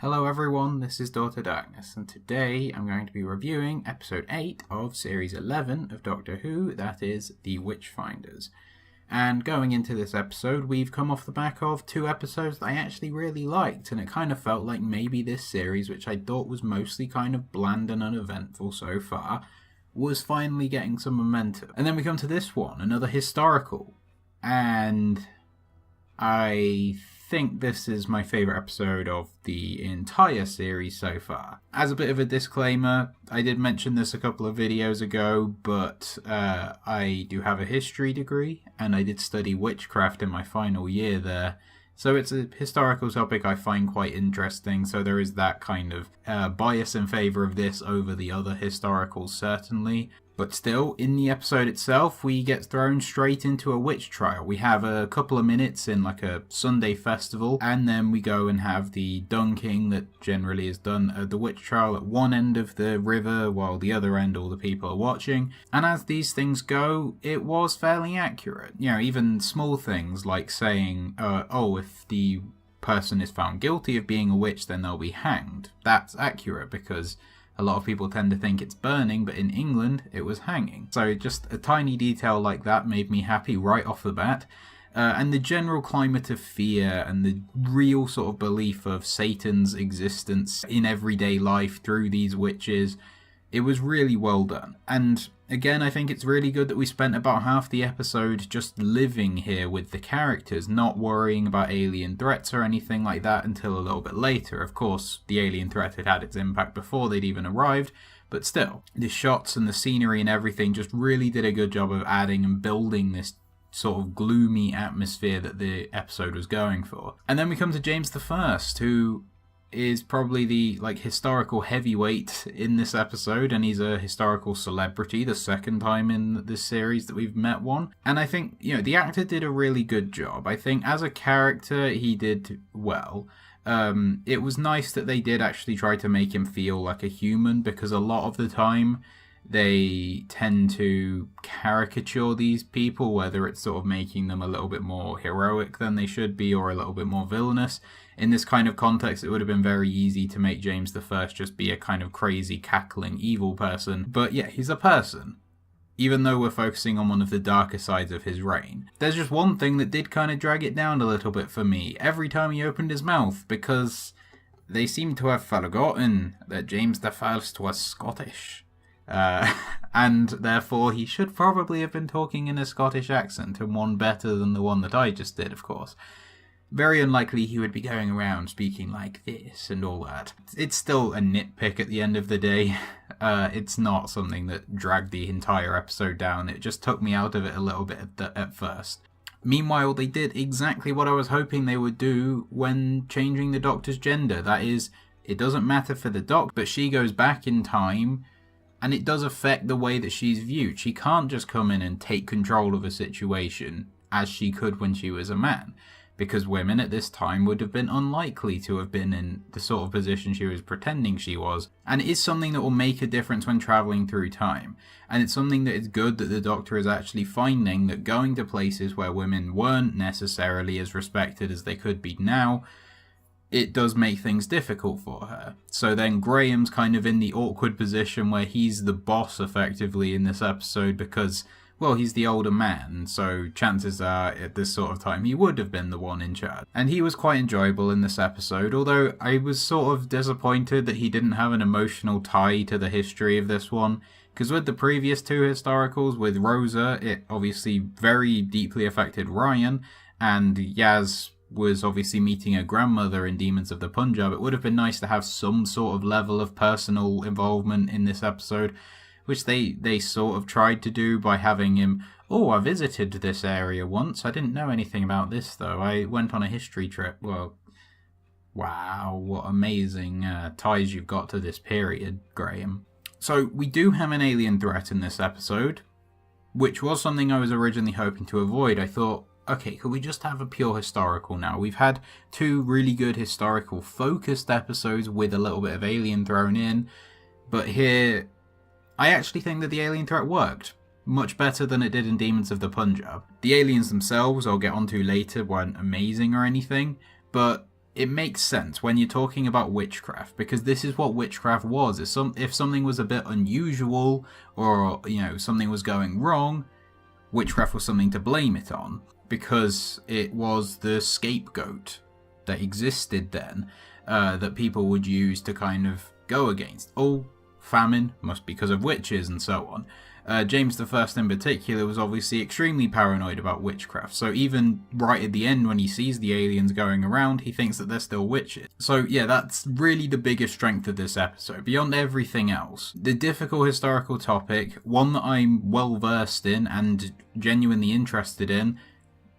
Hello everyone, this is Daughter Darkness, and today I'm going to be reviewing episode 8 of series 11 of Doctor Who, that is, The Witchfinders. And going into this episode, we've come off the back of 2 episodes that I actually really liked, and it kind of felt like maybe this series, which I thought was mostly kind of bland and uneventful so far, was finally getting some momentum. And then we come to this one, another historical, and I think this is my favourite episode of the entire series so far. As a bit of a disclaimer, I did mention this a couple of videos ago, but I do have a history degree, and I did study witchcraft in my final year there. So it's a historical topic I find quite interesting, so there is that kind of bias in favour of this over the other historicals, certainly. But still, in the episode itself, we get thrown straight into a witch trial. We have a couple of minutes in like a Sunday festival, and then we go and have the dunking that generally is done at the witch trial at one end of the river, while the other end all the people are watching. And as these things go, it was fairly accurate. You know, even small things like saying, if the person is found guilty of being a witch, then they'll be hanged. That's accurate because a lot of people tend to think it's burning, but in England, it was hanging. So just a tiny detail like that made me happy right off the bat. And the general climate of fear and the real sort of belief of Satan's existence in everyday life through these witches, it was really well done. And again, I think it's really good that we spent about half the episode just living here with the characters, not worrying about alien threats or anything like that until a little bit later. Of course, the alien threat had had its impact before they'd even arrived, but still, the shots and the scenery and everything just really did a good job of adding and building this sort of gloomy atmosphere that the episode was going for. And then we come to James I, who is probably the historical heavyweight in this episode, and he's a historical celebrity, the second time in this series that we've met one. And I think, the actor did a really good job. I think as a character, he did well. It was nice that they did actually try to make him feel like a human, because a lot of the time they tend to caricature these people, whether it's sort of making them a little bit more heroic than they should be or a little bit more villainous. In this kind of context, it would have been very easy to make James I just be a kind of crazy, cackling, evil person. But yeah, he's a person, even though we're focusing on one of the darker sides of his reign. There's just one thing that did kind of drag it down a little bit for me every time he opened his mouth, because they seem to have forgotten that James I was Scottish. And therefore he should probably have been talking in a Scottish accent, and one better than the one that I just did, of course. Very unlikely he would be going around speaking like this and all that. It's still a nitpick at the end of the day. It's not something that dragged the entire episode down. It just took me out of it a little bit at first. Meanwhile, they did exactly what I was hoping they would do when changing the Doctor's gender. That is, it doesn't matter for the Doctor, but she goes back in time, and it does affect the way that she's viewed. She can't just come in and take control of a situation as she could when she was a man, because women at this time would have been unlikely to have been in the sort of position she was pretending she was. And it is something that will make a difference when travelling through time. And it's something that is good that the Doctor is actually finding, that going to places where women weren't necessarily as respected as they could be now, it does make things difficult for her. So then Graham's kind of in the awkward position where he's the boss effectively in this episode because, well, he's the older man, so chances are at this sort of time he would have been the one in charge. And he was quite enjoyable in this episode, although I was sort of disappointed that he didn't have an emotional tie to the history of this one, because with the previous 2 historicals, with Rosa, it obviously very deeply affected Ryan, and Yaz was obviously meeting her grandmother in Demons of the Punjab. It would have been nice to have some sort of level of personal involvement in this episode, which they sort of tried to do by having him, I visited this area once. I didn't know anything about this, though. I went on a history trip. Well, wow, what amazing ties you've got to this period, Graham. So we do have an alien threat in this episode, which was something I was originally hoping to avoid. I thought, okay, could we just have a pure historical now? We've had 2 really good historical focused episodes with a little bit of alien thrown in, but here I actually think that the alien threat worked much better than it did in Demons of the Punjab. The aliens themselves, I'll get onto later, weren't amazing or anything, but it makes sense when you're talking about witchcraft, because this is what witchcraft was. If something was a bit unusual, or, something was going wrong, witchcraft was something to blame it on, because it was the scapegoat that existed then, that people would use to kind of go against. Oh, famine must be because of witches, and so on. James I in particular was obviously extremely paranoid about witchcraft, so even right at the end when he sees the aliens going around, he thinks that they're still witches. So yeah, that's really the biggest strength of this episode, beyond everything else. The difficult historical topic, one that I'm well versed in and genuinely interested in,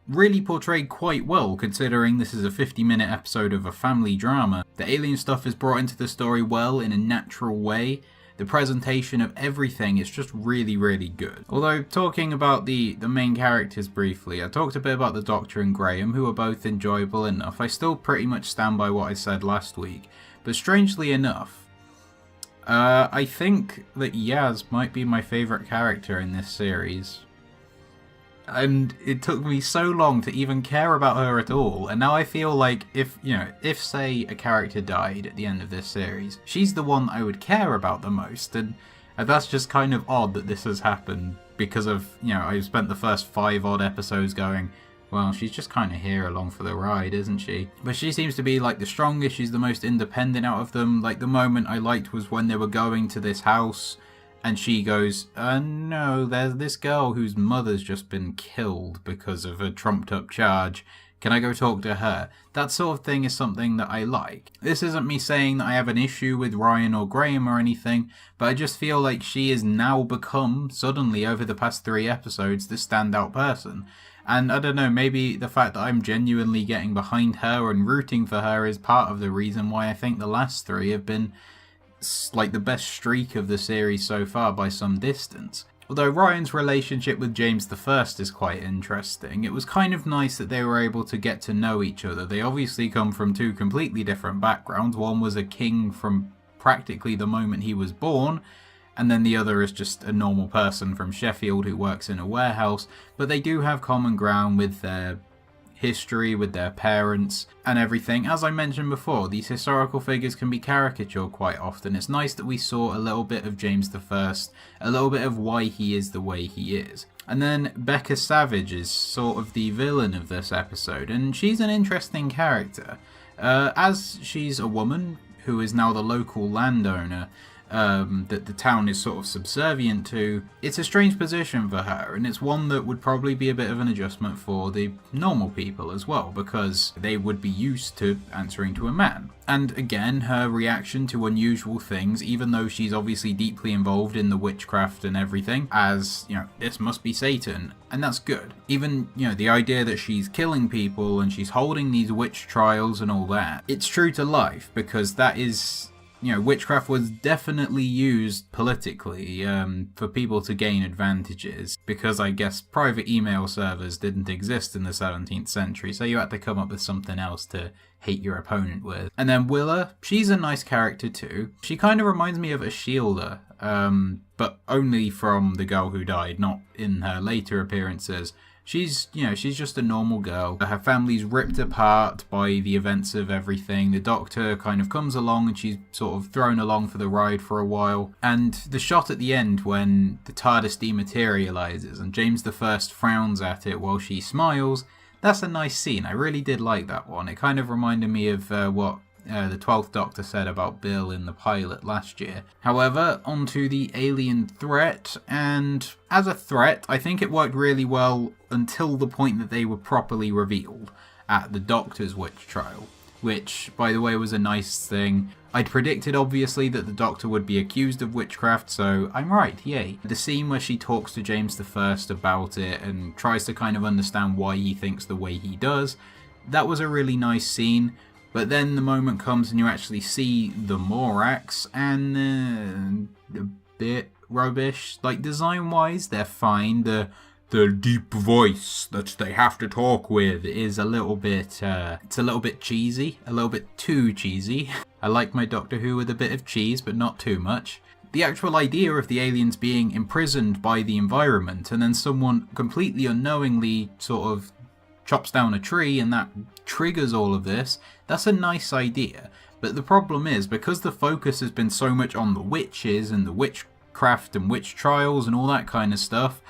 really portrayed quite well, considering this is a 50-minute episode of a family drama. The alien stuff is brought into the story well in a natural way. The presentation of everything is just really, really good. Although, talking about the main characters briefly, I talked a bit about the Doctor and Graham, who are both enjoyable enough. I still pretty much stand by what I said last week. But strangely enough, I think that Yaz might be my favourite character in this series. And it took me so long to even care about her at all, and now I feel like if say a character died at the end of this series, she's the one I would care about the most, and that's just kind of odd that this has happened, because of, I spent the first 5 odd episodes going, well, she's just kind of here along for the ride, isn't she? But she seems to be like the strongest, she's the most independent out of them. Like, the moment I liked was when they were going to this house, and she goes, no, there's this girl whose mother's just been killed because of a trumped up charge. Can I go talk to her? That sort of thing is something that I like. This isn't me saying that I have an issue with Ryan or Graham or anything, but I just feel like she has now become, suddenly over the past 3 episodes, the standout person. And I don't know, maybe the fact that I'm genuinely getting behind her and rooting for her is part of the reason why I think the last 3 have been like the best streak of the series so far by some distance. Although Ryan's relationship with James I is quite interesting. It was kind of nice that they were able to get to know each other. They obviously come from 2 completely different backgrounds. One was a king from practically the moment he was born, and then the other is just a normal person from Sheffield who works in a warehouse, but they do have common ground with their history, with their parents and everything. As I mentioned before, these historical figures can be caricatured quite often. It's nice that we saw a little bit of James I, a little bit of why he is the way he is. And then Becca Savage is sort of the villain of this episode, and she's an interesting character. As she's a woman who is now the local landowner that the town is sort of subservient to, it's a strange position for her, and it's one that would probably be a bit of an adjustment for the normal people as well, because they would be used to answering to a man. And again, her reaction to unusual things, even though she's obviously deeply involved in the witchcraft and everything, as, this must be Satan, and that's good. Even, the idea that she's killing people and she's holding these witch trials and all that, it's true to life, because that is, witchcraft was definitely used politically for people to gain advantages, because I guess private email servers didn't exist in the 17th century, so you had to come up with something else to hate your opponent with. And then Willa, she's a nice character too. She kind of reminds me of a Shielder, but only from The Girl Who Died, not in her later appearances. She's just a normal girl. Her family's ripped apart by the events of everything. The Doctor kind of comes along and she's sort of thrown along for the ride for a while. And the shot at the end when the TARDIS dematerializes and James I frowns at it while she smiles, that's a nice scene. I really did like that one. It kind of reminded me of what the 12th Doctor said about Bill in the pilot last year. However, onto the alien threat, and as a threat, I think it worked really well until the point that they were properly revealed at the Doctor's witch trial, which, by the way, was a nice thing. I'd predicted, obviously, that the Doctor would be accused of witchcraft, so I'm right, yay. The scene where she talks to James I about it and tries to kind of understand why he thinks the way he does, that was a really nice scene. But then the moment comes and you actually see the Morax, and a bit rubbish. Like, design-wise, they're fine. The deep voice that they have to talk with is a little bit, it's a little bit cheesy. A little bit too cheesy. I like my Doctor Who with a bit of cheese, but not too much. The actual idea of the aliens being imprisoned by the environment, and then someone completely unknowingly sort of chops down a tree and that triggers all of this, that's a nice idea. But the problem is, because the focus has been so much on the witches and the witchcraft and witch trials and all that kind of stuff,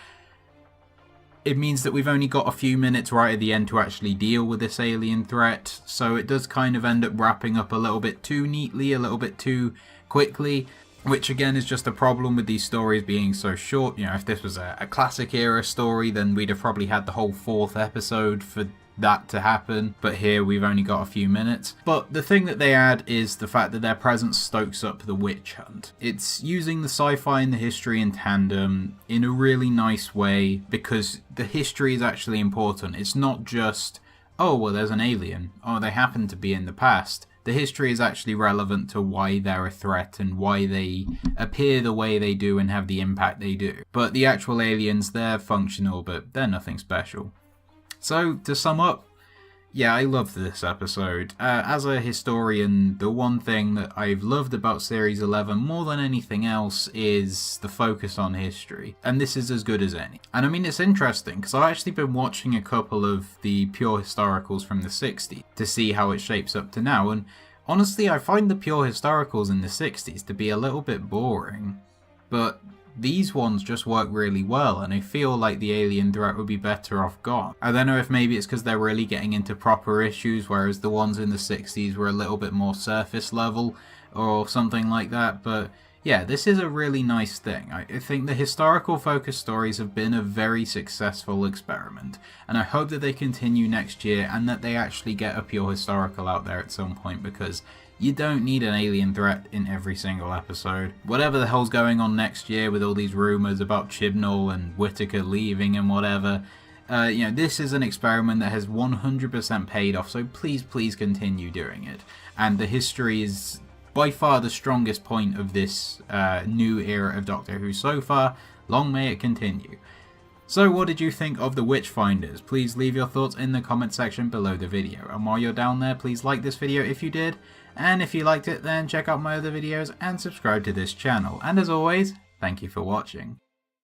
it means that we've only got a few minutes right at the end to actually deal with this alien threat, so it does kind of end up wrapping up a little bit too neatly, a little bit too quickly, which again is just a problem with these stories being so short. You know, if this was a classic era story, then we'd have probably had the whole 4th episode for that to happen, but here we've only got a few minutes. But the thing that they add is the fact that their presence stokes up the witch hunt. It's using the sci-fi and the history in tandem in a really nice way, because the history is actually important. It's not just, oh well, there's an alien, oh they happen to be in the past. The history is actually relevant to why they're a threat and why they appear the way they do and have the impact they do. But the actual aliens, they're functional, but they're nothing special. So, to sum up, yeah, I loved this episode. As a historian, the one thing that I've loved about Series 11 more than anything else is the focus on history. And this is as good as any. And I mean, it's interesting, because I've actually been watching a couple of the pure historicals from the 60s to see how it shapes up to now. And honestly, I find the pure historicals in the 60s to be a little bit boring. But these ones just work really well, and I feel like the alien threat would be better off gone. I don't know if maybe it's because they're really getting into proper issues, whereas the ones in the 60s were a little bit more surface level or something like that, but yeah, this is a really nice thing. I think the historical focused stories have been a very successful experiment, and I hope that they continue next year and that they actually get a pure historical out there at some point, because you don't need an alien threat in every single episode. Whatever the hell's going on next year with all these rumours about Chibnall and Whittaker leaving and whatever, you know, this is an experiment that has 100% paid off, so please continue doing it. And the history is by far the strongest point of this new era of Doctor Who so far. Long may it continue. So what did you think of the Witchfinders? Please leave your thoughts in the comment section below the video. And while you're down there, please like this video if you did. And if you liked it, then check out my other videos and subscribe to this channel. And as always, thank you for watching.